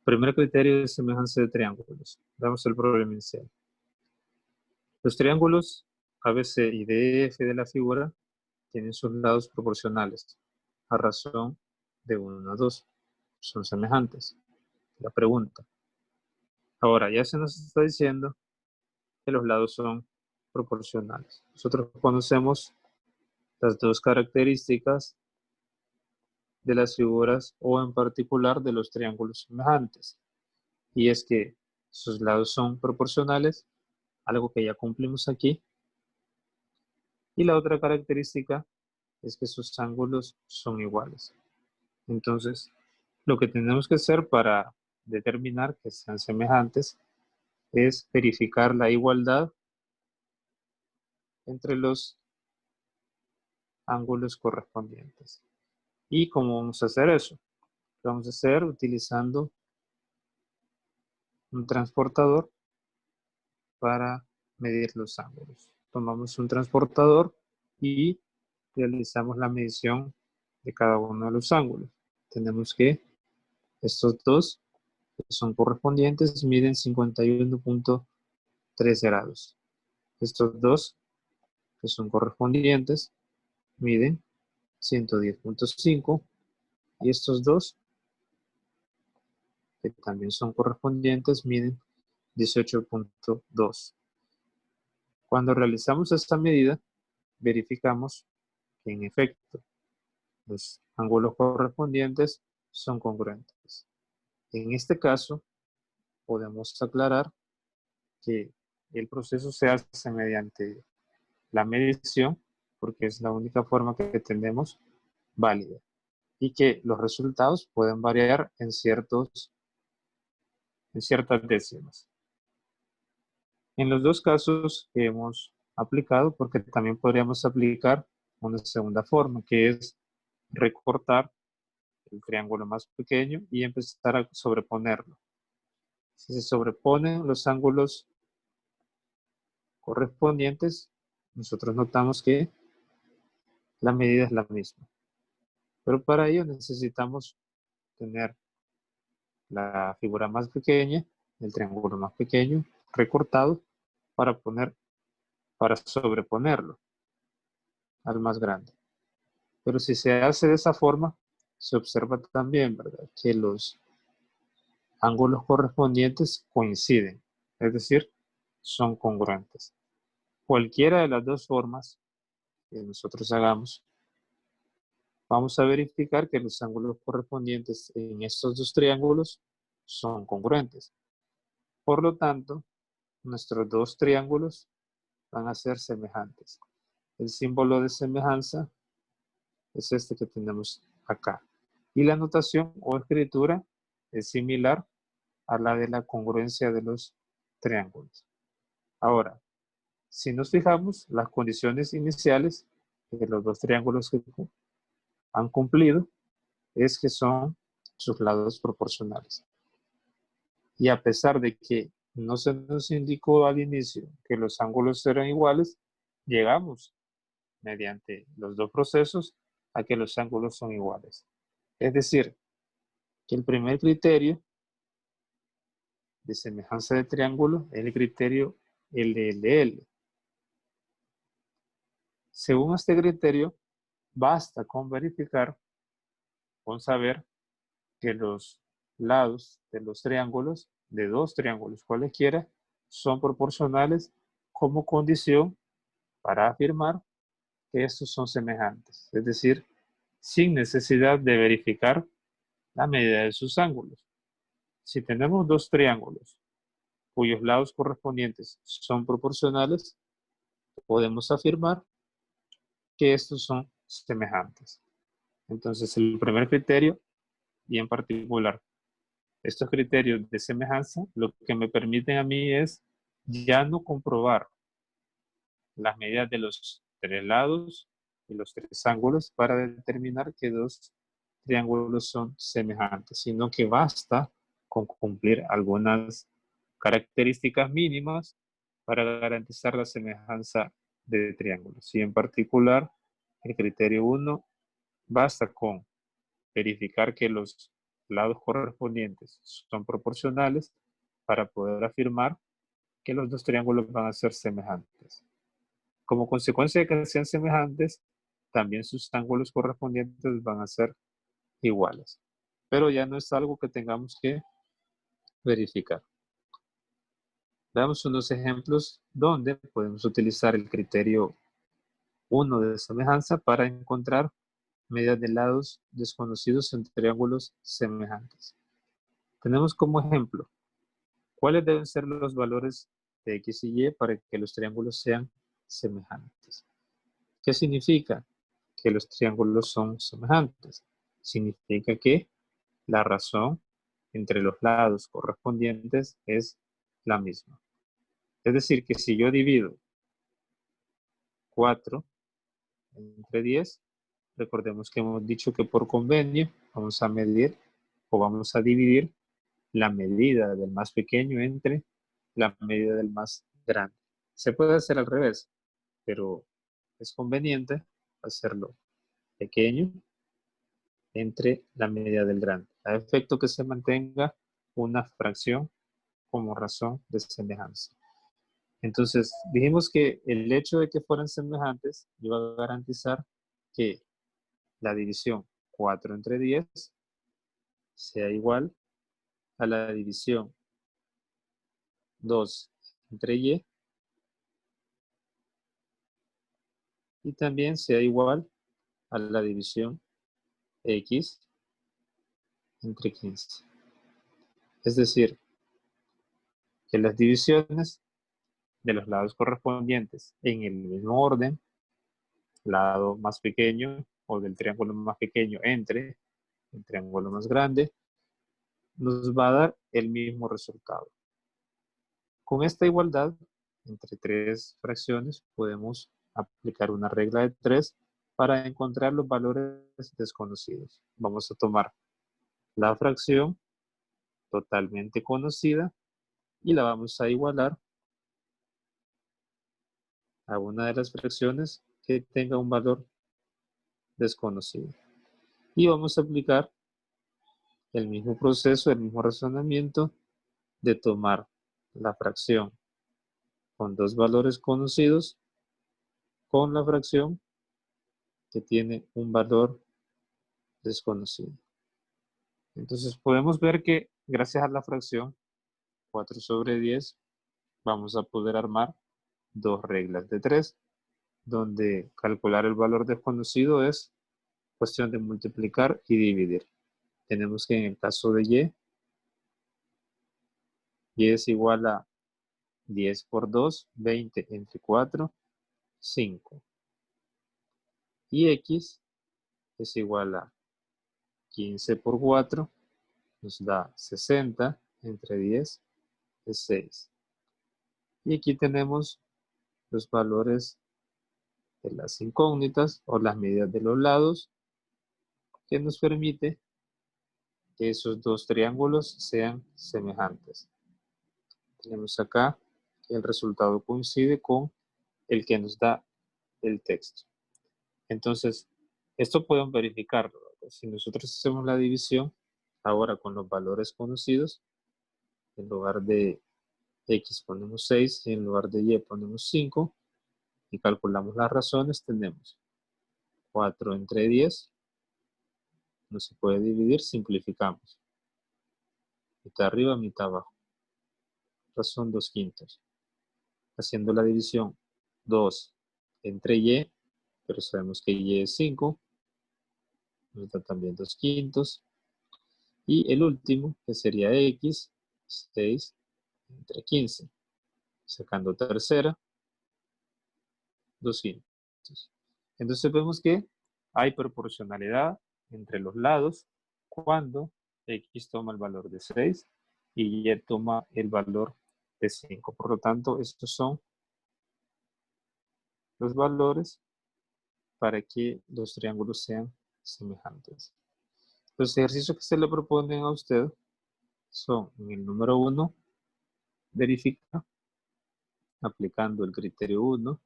Primer criterio de semejanza de triángulos. Damos el problema inicial. Los triángulos ABC y DEF de la figura tienen sus lados proporcionales, a razón de 1 a 2. Son semejantes. La pregunta. Ahora, ya se nos está diciendo que los lados son proporcionales. Nosotros conocemos las dos características de las figuras o en particular de los triángulos semejantes. Y es que sus lados son proporcionales, algo que ya cumplimos aquí. Y la otra característica es que sus ángulos son iguales. Entonces, lo que tenemos que hacer para determinar que sean semejantes es verificar la igualdad entre los ángulos correspondientes. ¿Y cómo vamos a hacer eso? Lo vamos a hacer utilizando un transportador para medir los ángulos. Tomamos un transportador y realizamos la medición de cada uno de los ángulos. Tenemos que estos dos, que son correspondientes, miden 51.3 grados. Estos dos, que son correspondientes, miden 110.5. Y estos dos, que también son correspondientes, miden 18.2. Cuando realizamos esta medida, verificamos que en efecto los ángulos correspondientes son congruentes. En este caso, podemos aclarar que el proceso se hace mediante la medición, porque es la única forma que tenemos válida, y que los resultados pueden variar en ciertas décimas. En los dos casos que hemos aplicado, porque también podríamos aplicar una segunda forma, que es recortar el triángulo más pequeño y empezar a sobreponerlo. Si se sobreponen los ángulos correspondientes, nosotros notamos que la medida es la misma. Pero para ello necesitamos tener la figura más pequeña, el triángulo más pequeño, recortado para sobreponerlo al más grande. Pero si se hace de esa forma, se observa también, ¿verdad?, que los ángulos correspondientes coinciden, es decir, son congruentes. Cualquiera de las dos formas que nosotros hagamos, vamos a verificar que los ángulos correspondientes en estos dos triángulos son congruentes. Por lo tanto, nuestros dos triángulos van a ser semejantes. El símbolo de semejanza es este que tenemos acá. Y la notación o escritura es similar a la de la congruencia de los triángulos. Ahora, si nos fijamos, las condiciones iniciales de los dos triángulos que han cumplido es que son sus lados proporcionales. Y a pesar de que no se nos indicó al inicio que los ángulos eran iguales, llegamos mediante los dos procesos a que los ángulos son iguales. Es decir, que el primer criterio de semejanza de triángulo es el criterio LLL. Según este criterio, basta con verificar, con saber que los lados de los triángulos, de dos triángulos cualesquiera, son proporcionales como condición para afirmar que estos son semejantes. Es decir, sin necesidad de verificar la medida de sus ángulos. Si tenemos dos triángulos cuyos lados correspondientes son proporcionales, podemos afirmar que estos son semejantes. Entonces, el primer criterio, y en particular estos criterios de semejanza, lo que me permiten a mí es ya no comprobar las medidas de los tres lados y los tres ángulos para determinar que dos triángulos son semejantes, sino que basta con cumplir algunas características mínimas para garantizar la semejanza de triángulos. Y en particular, el criterio 1 basta con verificar que los lados correspondientes son proporcionales para poder afirmar que los dos triángulos van a ser semejantes. Como consecuencia de que sean semejantes, también sus ángulos correspondientes van a ser iguales. Pero ya no es algo que tengamos que verificar. Veamos unos ejemplos donde podemos utilizar el criterio 1 de semejanza para encontrar medidas de lados desconocidos en triángulos semejantes. Tenemos como ejemplo, ¿cuáles deben ser los valores de X y Y para que los triángulos sean semejantes? ¿Qué significa que los triángulos son semejantes? Significa que la razón entre los lados correspondientes es la misma. Es decir, que si yo divido 4 entre 10, recordemos que hemos dicho que por convenio vamos a medir o vamos a dividir la medida del más pequeño entre la medida del más grande. Se puede hacer al revés, pero es conveniente hacerlo pequeño entre la medida del grande, a efecto que se mantenga una fracción como razón de semejanza. Entonces, dijimos que el hecho de que fueran semejantes iba a garantizar que la división 4 entre 10 sea igual a la división 2 entre y también sea igual a la división X entre 15. Es decir, que las divisiones de los lados correspondientes en el mismo orden, lado más pequeño o del triángulo más pequeño entre el triángulo más grande, nos va a dar el mismo resultado. Con esta igualdad entre tres fracciones podemos aplicar una regla de 3 para encontrar los valores desconocidos. Vamos a tomar la fracción totalmente conocida y la vamos a igualar a una de las fracciones que tenga un valor desconocido. Y vamos a aplicar el mismo proceso, el mismo razonamiento de tomar la fracción con dos valores conocidos con la fracción que tiene un valor desconocido. Entonces podemos ver que gracias a la fracción 4 sobre 10 vamos a poder armar dos reglas de 3, donde calcular el valor desconocido es cuestión de multiplicar y dividir. Tenemos que en el caso de y es igual a 10 por 2, 20 entre 4, 5. Y X es igual a 15 por 4, nos da 60 entre 10, es 6. Y aquí tenemos los valores de las incógnitas o las medidas de los lados que nos permite que esos dos triángulos sean semejantes. Tenemos acá que el resultado coincide con el que nos da el texto. Entonces, esto podemos verificarlo, ¿verdad? Si nosotros hacemos la división ahora con los valores conocidos, en lugar de X ponemos 6 y en lugar de Y ponemos 5 y calculamos las razones, tenemos 4 entre 10, no se puede dividir, simplificamos. Mitad arriba, mitad abajo. Razón 2/5. Haciendo la división 2 entre Y, pero sabemos que Y es 5, nos da también 2/5. Y el último, que sería X, 6 entre 15. Sacando tercera, 2/5. Entonces vemos que hay proporcionalidad entre los lados cuando X toma el valor de 6 y Y toma el valor de 5. Por lo tanto, estos son los valores para que los triángulos sean semejantes. Los ejercicios que se le proponen a usted son, en el número 1, verifica, aplicando el criterio 1,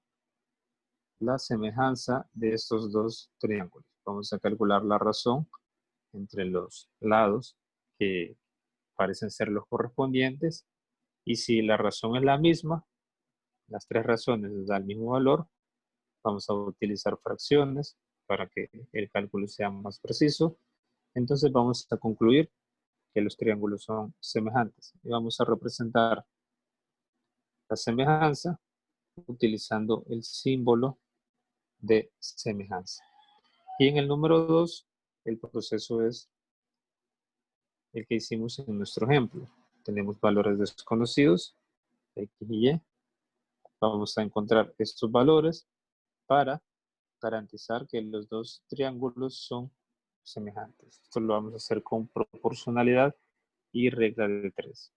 la semejanza de estos dos triángulos. Vamos a calcular la razón entre los lados que parecen ser los correspondientes, y si la razón es la misma, las tres razones nos dan el mismo valor, vamos a utilizar fracciones para que el cálculo sea más preciso. Entonces vamos a concluir que los triángulos son semejantes y vamos a representar la semejanza utilizando el símbolo de semejanza. Y en el número 2, el proceso es el que hicimos en nuestro ejemplo. Tenemos valores desconocidos, X y Y. Vamos a encontrar estos valores para garantizar que los dos triángulos son semejantes. Esto lo vamos a hacer con proporcionalidad y regla de 3.